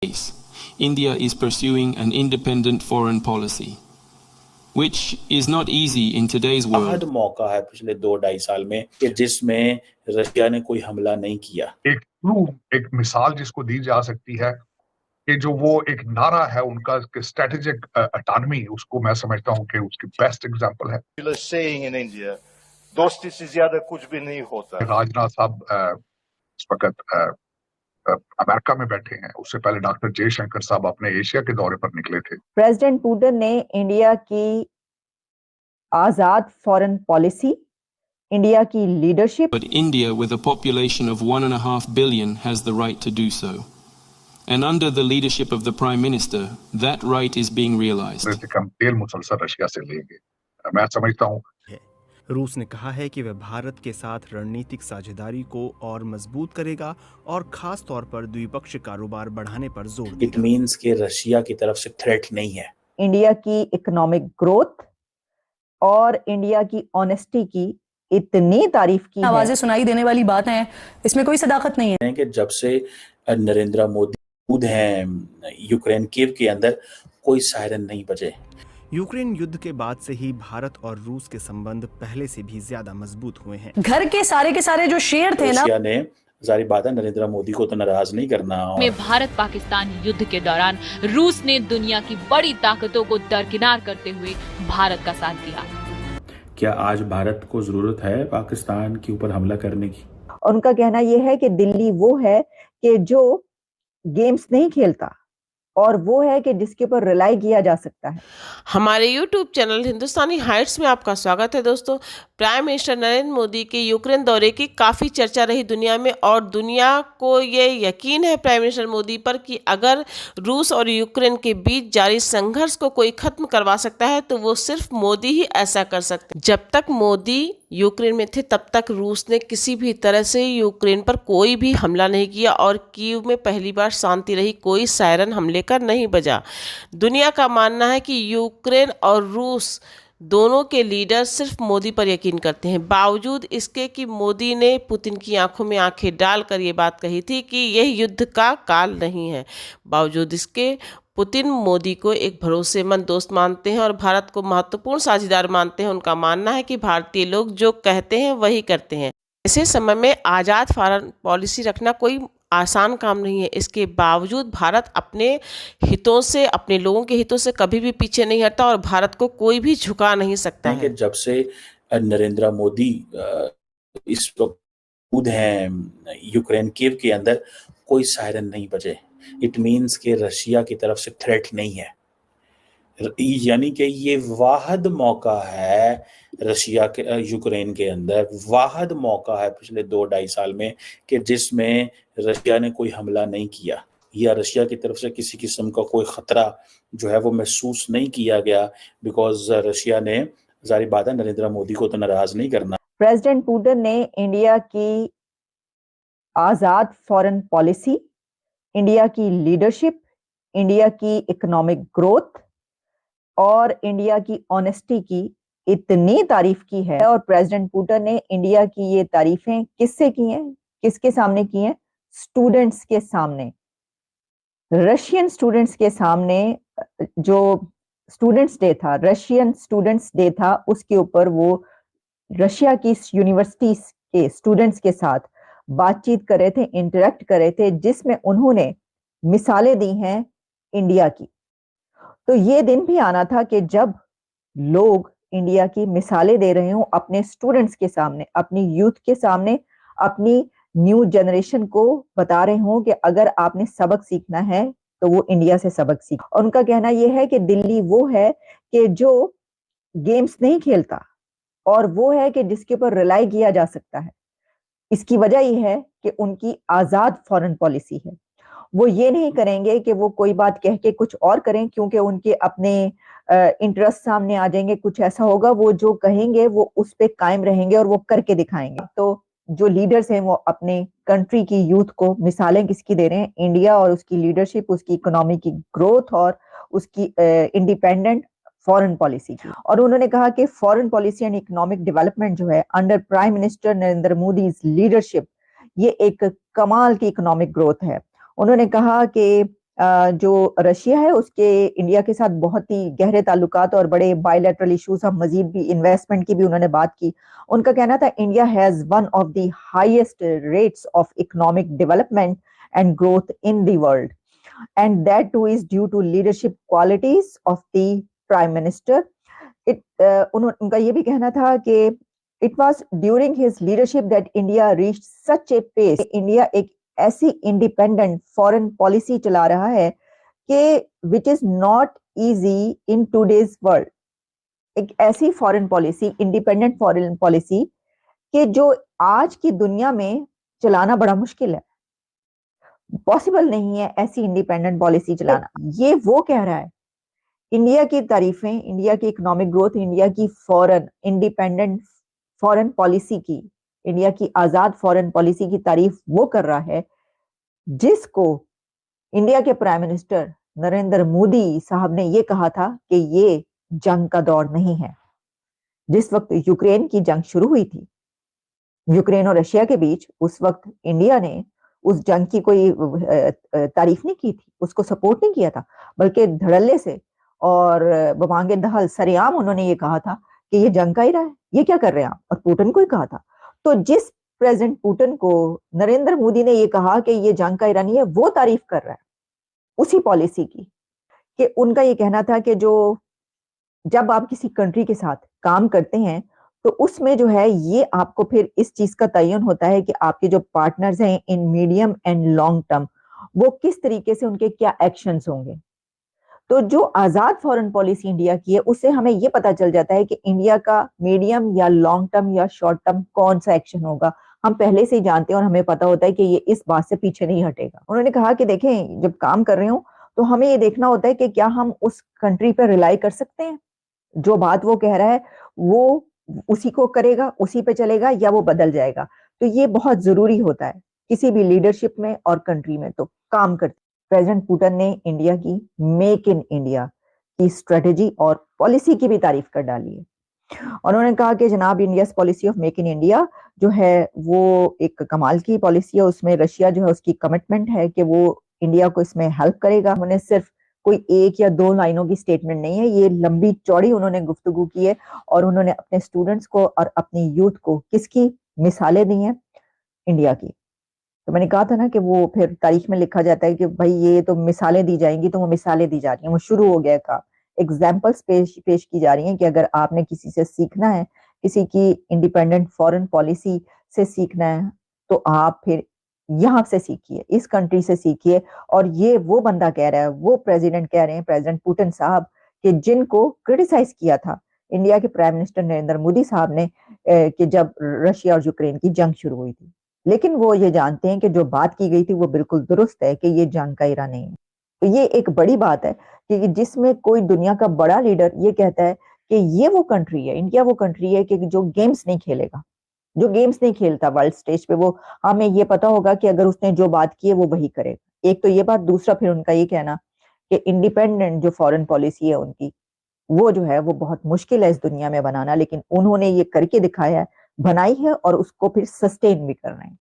case, India is pursuing an independent foreign policy, which is not easy in today's world. आज मौका है पिछले 2-2.5 साल में कि जिसमें रशिया ने कोई हमला नहीं किया। एक मिसाल जिसको दी जा सकती है कि जो वो एक नारा है उनका स्ट्रेटेजिक ऑटोनॉमी, उसको मैं समझता हूँ कि उसकी बेस्ट एग्जांपल है। Saying in India, दोस्ती से ज्यादा कुछ भी नहीं होता। राजनाथ साहब इस वक्त अमेरिका में बैठे हैं, उससे पहले डॉक्टर जयशंकर साहब अपने एशिया के दौरे पर निकले थे। प्रेसिडेंट पुतिन ने इंडिया की आजाद फॉरेन पॉलिसी, इंडिया की leadership, But India, with a population of 1.5 billion, has the right to do so. And under the leadership of the Prime Minister, that right is being realized. हम तेल मुसलसल Russia से लेंगे। मैं समझता हूँ रूस ने कहा है कि वह भारत के साथ रणनीतिक साझेदारी को और मजबूत करेगा और खास तौर पर द्विपक्षीय कारोबार बढ़ाने पर जोर देगा। इट मींस कि रशिया की तरफ से थ्रेट नहीं है। इंडिया की इकोनॉमिक ग्रोथ और इंडिया की ऑनेस्टी की इतनी तारीफ की है। आवाजें सुनाई देने वाली बात है, इसमें कोई सदाकत नहीं है कि जब से नरेंद्र मोदी खुद हैं यूक्रेन कीव के अंदर, कोई सायरन नहीं बजे। यूक्रेन युद्ध के बाद से ही भारत और रूस के संबंध पहले से भी ज्यादा मजबूत हुए हैं। घर के सारे जो शेर थे ना, रशिया ने जारी बात है नरेंद्र मोदी को तो नाराज नहीं करना। में भारत पाकिस्तान युद्ध के दौरान रूस ने दुनिया की बड़ी ताकतों को दरकिनार करते हुए भारत का साथ दिया। क्या आज भारत को जरूरत है पाकिस्तान के ऊपर हमला करने की? उनका कहना यह है कि दिल्ली वो है कि जो गेम्स नहीं खेलता और वो है कि जिसके ऊपर रिलाई किया जा सकता है। हमारे YouTube चैनल हिंदुस्तानी हाइट्स में आपका स्वागत है दोस्तों। प्राइम मिनिस्टर नरेंद्र मोदी के यूक्रेन दौरे की काफ़ी चर्चा रही दुनिया में, और दुनिया को ये यकीन है प्राइम मिनिस्टर मोदी पर कि अगर रूस और यूक्रेन के बीच जारी संघर्ष को कोई खत्म करवा सकता है तो वो सिर्फ मोदी ही ऐसा कर सकते। जब तक मोदी यूक्रेन में थे तब तक रूस ने किसी भी तरह से यूक्रेन पर कोई भी हमला नहीं किया और कीव में पहली बार शांति रही, कोई सायरन हमले का नहीं बजा। दुनिया का मानना है कि यूक्रेन और रूस दोनों के लीडर सिर्फ मोदी पर यकीन करते हैं, बावजूद इसके कि मोदी ने पुतिन की आंखों में आंखें डालकर ये बात कही थी कि यह युद्ध का काल नहीं है। बावजूद इसके पुतिन मोदी को एक भरोसेमंद दोस्त मानते हैं और भारत को महत्वपूर्ण साझेदार मानते हैं। उनका मानना है कि भारतीय लोग जो कहते हैं वही करते हैं। ऐसे समय में आज़ाद फॉरेन पॉलिसी रखना कोई आसान काम नहीं है। इसके बावजूद भारत अपने हितों से, अपने लोगों के हितों से कभी भी पीछे नहीं हटता और भारत को कोई भी झुका नहीं सकता है। जब से नरेंद्र मोदी इस वक्त खुद हैं यूक्रेन कीव के अंदर, कोई सायरन नहीं बजे। इट मींस कि रशिया की तरफ से थ्रेट नहीं है, यानी कि ये वाहिद मौका है रशिया के यूक्रेन के अंदर, वाहिद मौका है पिछले 2-2.5 साल में कि जिसमें रशिया ने कोई हमला नहीं किया या रशिया की तरफ से किसी किस्म का कोई खतरा जो है वो महसूस नहीं किया गया, बिकॉज रशिया ने जारी बात है नरेंद्र मोदी को तो नाराज नहीं करना। प्रेसिडेंट पुतिन ने इंडिया की आजाद फॉरेन पॉलिसी, इंडिया की लीडरशिप, इंडिया की इकोनॉमिक ग्रोथ और इंडिया की ऑनेस्टी की इतनी तारीफ की है। और प्रेसिडेंट पुतिन ने इंडिया की ये तारीफें किससे की हैं, किसके सामने की हैं? स्टूडेंट्स के सामने, रशियन स्टूडेंट्स के सामने। जो स्टूडेंट्स डे था, रशियन स्टूडेंट्स डे था, उसके ऊपर वो रशिया की यूनिवर्सिटीज के स्टूडेंट्स के साथ बातचीत कर रहे थे, इंटरेक्ट कर रहे थे, जिसमें उन्होंने मिसालें दी हैं इंडिया की। तो ये दिन भी आना था कि जब लोग इंडिया की मिसालें दे रहे हों अपने स्टूडेंट्स के सामने, अपनी यूथ के सामने, अपनी न्यू जनरेशन को बता रहे हों कि अगर आपने सबक सीखना है तो वो इंडिया से सबक सीख। और उनका कहना यह है कि दिल्ली वो है कि जो गेम्स नहीं खेलता और वो है कि जिसके ऊपर रिलाई किया जा सकता है। इसकी वजह यह है कि उनकी आजाद फॉरेन पॉलिसी है। वो ये नहीं करेंगे कि वो कोई बात कह के कुछ और करें, क्योंकि उनके अपने इंटरेस्ट सामने आ जाएंगे, कुछ ऐसा होगा। वो जो कहेंगे वो उस पे कायम रहेंगे और वो करके दिखाएंगे। तो जो लीडर्स हैं वो अपने कंट्री की यूथ को मिसालें किसकी दे रहे हैं? इंडिया और उसकी लीडरशिप, उसकी इकोनॉमी की ग्रोथ और उसकी इंडिपेंडेंट फॉरेन पॉलिसी की। और उन्होंने कहा कि foreign policy and economic development जो है under prime minister Narendra Modi leadership, ये एक कमाल की इकोनॉमिक ग्रोथ है। उन्होंने कहा कि جو رشیا ہے اس کے انڈیا کے ساتھ بہت ہی گہرے تعلقات اور بڑے بائیلیٹرل ایشوز، ہم مزید بھی انویسٹمنٹ کی بھی انہوں نے بات کی. ان کا کہنا تھا India has one of the highest rates of economic development and growth in the world and that too is due to leadership qualities of the prime minister. ان کا یہ بھی کہنا تھا کہ it was during his leadership that India reached such a pace. India ایک ایسی independent foreign policy چلا رہا ہے کہ which is not easy in today's world. ایک ایسی foreign policy, independent foreign policy کہ جو آج کی دنیا میں چلانا بڑا مشکل ہے، پاسبل نہیں ہے ایسی انڈیپینڈنٹ پالیسی چلانا. یہ وہ کہہ رہا ہے. انڈیا کی تعریفیں، انڈیا کی اکنامک گروتھ، انڈیا کی فورن انڈیپینڈنٹ فورن پالیسی کی، انڈیا کی آزاد فورن پالیسی کی تعریف وہ کر رہا ہے جس کو انڈیا کے پرائم منسٹر نریندر مودی صاحب نے یہ کہا تھا کہ یہ جنگ کا دور نہیں ہے. جس وقت یوکرین کی جنگ شروع ہوئی تھی، یوکرین اور رشیا کے بیچ، اس وقت انڈیا نے اس جنگ کی کوئی تعریف نہیں کی تھی، اس کو سپورٹ نہیں کیا تھا، بلکہ دھڑلے سے اور بمانگے دہل سر عام انہوں نے یہ کہا تھا کہ یہ جنگ کا ارادہ ہے، یہ کیا کر رہے ہیں آپ، اور پوٹن کو ہی کہا تھا. تو جس پریزیڈنٹ پوٹن کو نریندر مودی نے یہ کہا کہ یہ جنگ کا ارادہ نہیں ہے، وہ تعریف کر رہا ہے اسی پالیسی کی. کہ ان کا یہ کہنا تھا کہ جب آپ کسی کنٹری کے ساتھ کام کرتے ہیں تو اس میں جو ہے یہ آپ کو پھر اس چیز کا تعین ہوتا ہے کہ آپ کے جو پارٹنرز ہیں ان میڈیم اینڈ لانگ ٹرم، وہ کس طریقے سے ان کے کیا ایکشنز ہوں گے. تو جو آزاد فورن پالیسی انڈیا کی ہے، اس سے ہمیں یہ پتا چل جاتا ہے کہ انڈیا کا میڈیم یا لانگ ٹرم یا شارٹ ٹرم کون سا ایکشن ہوگا. ہم پہلے سے ہی جانتے ہیں اور ہمیں پتا ہوتا ہے کہ یہ اس بات سے پیچھے نہیں ہٹے گا. انہوں نے کہا کہ دیکھیں، جب کام کر رہے ہوں تو ہمیں یہ دیکھنا ہوتا ہے کہ کیا ہم اس کنٹری پہ ریلائی کر سکتے ہیں، جو بات وہ کہہ رہا ہے وہ اسی کو کرے گا، اسی پہ چلے گا، یا وہ بدل جائے گا. تو یہ بہت ضروری ہوتا ہے کسی بھی لیڈرشپ میں اور کنٹری میں تو کام کرتے. پریزیڈنٹ پوٹن نے انڈیا کی میک ان انڈیا کی اسٹریٹجی اور پالیسی کی بھی تعریف کر ڈالی ہے. اور انہوں نے کہا کہ جناب India's policy of make in India جو ہے وہ ایک کمال کی پالیسی ہے. اس میں رشیا جو ہے اس کی کمٹمنٹ ہے کہ وہ انڈیا کو اس میں ہیلپ کرے گا. انہوں نے صرف کوئی ایک یا دو لائنوں کی سٹیٹمنٹ نہیں ہے، یہ لمبی چوڑی انہوں نے گفتگو کی ہے اور انہوں نے اپنے اسٹوڈنٹس کو اور اپنی یوتھ کو کس کی مثالیں دی ہیں، انڈیا کی. تو میں نے کہا تھا نا کہ وہ پھر تاریخ میں لکھا جاتا ہے کہ بھائی یہ تو مثالیں دی جائیں گی، تو وہ مثالیں دی جا رہی ہیں، وہ شروع ہو گیا کام. ایگزامپلس پیش کی جا رہی ہیں کہ اگر آپ نے کسی سے سیکھنا ہے، کسی کی انڈیپینڈنٹ فورن پالیسی سے سیکھنا ہے، تو آپ پھر یہاں سے سیکھیے، اس کنٹری سے سیکھیے. اور یہ وہ بندہ کہہ رہا ہے، وہ پریزیڈنٹ کہہ رہے ہیں، پریزیڈنٹ پوٹن صاحب، کہ جن کو کرٹیسائز کیا تھا انڈیا کے پرائم منسٹر نریندر مودی صاحب نے کہ جب رشیا اور یوکرین کی جنگ شروع ہوئی تھی. لیکن وہ یہ جانتے ہیں کہ جو بات کی گئی تھی وہ بالکل درست ہے کہ یہ جنگ کا ارادہ نہیں ہے. تو یہ ایک بڑی بات ہے کہ جس میں کوئی دنیا کا بڑا لیڈر یہ کہتا ہے کہ یہ وہ کنٹری ہے، انڈیا وہ کنٹری ہے کہ جو گیمز نہیں کھیلے گا، جو گیمز نہیں کھیلتا ورلڈ سٹیج پہ. وہ ہمیں یہ پتا ہوگا کہ اگر اس نے جو بات کی ہے وہ وہی کرے گا. ایک تو یہ بات، دوسرا پھر ان کا یہ کہنا کہ انڈیپینڈنٹ جو فورن پالیسی ہے ان کی، وہ جو ہے وہ بہت مشکل ہے اس دنیا میں بنانا، لیکن انہوں نے یہ کر کے دکھایا ہے، بنائی ہے، اور اس کو پھر سسٹین بھی کر رہے ہیں.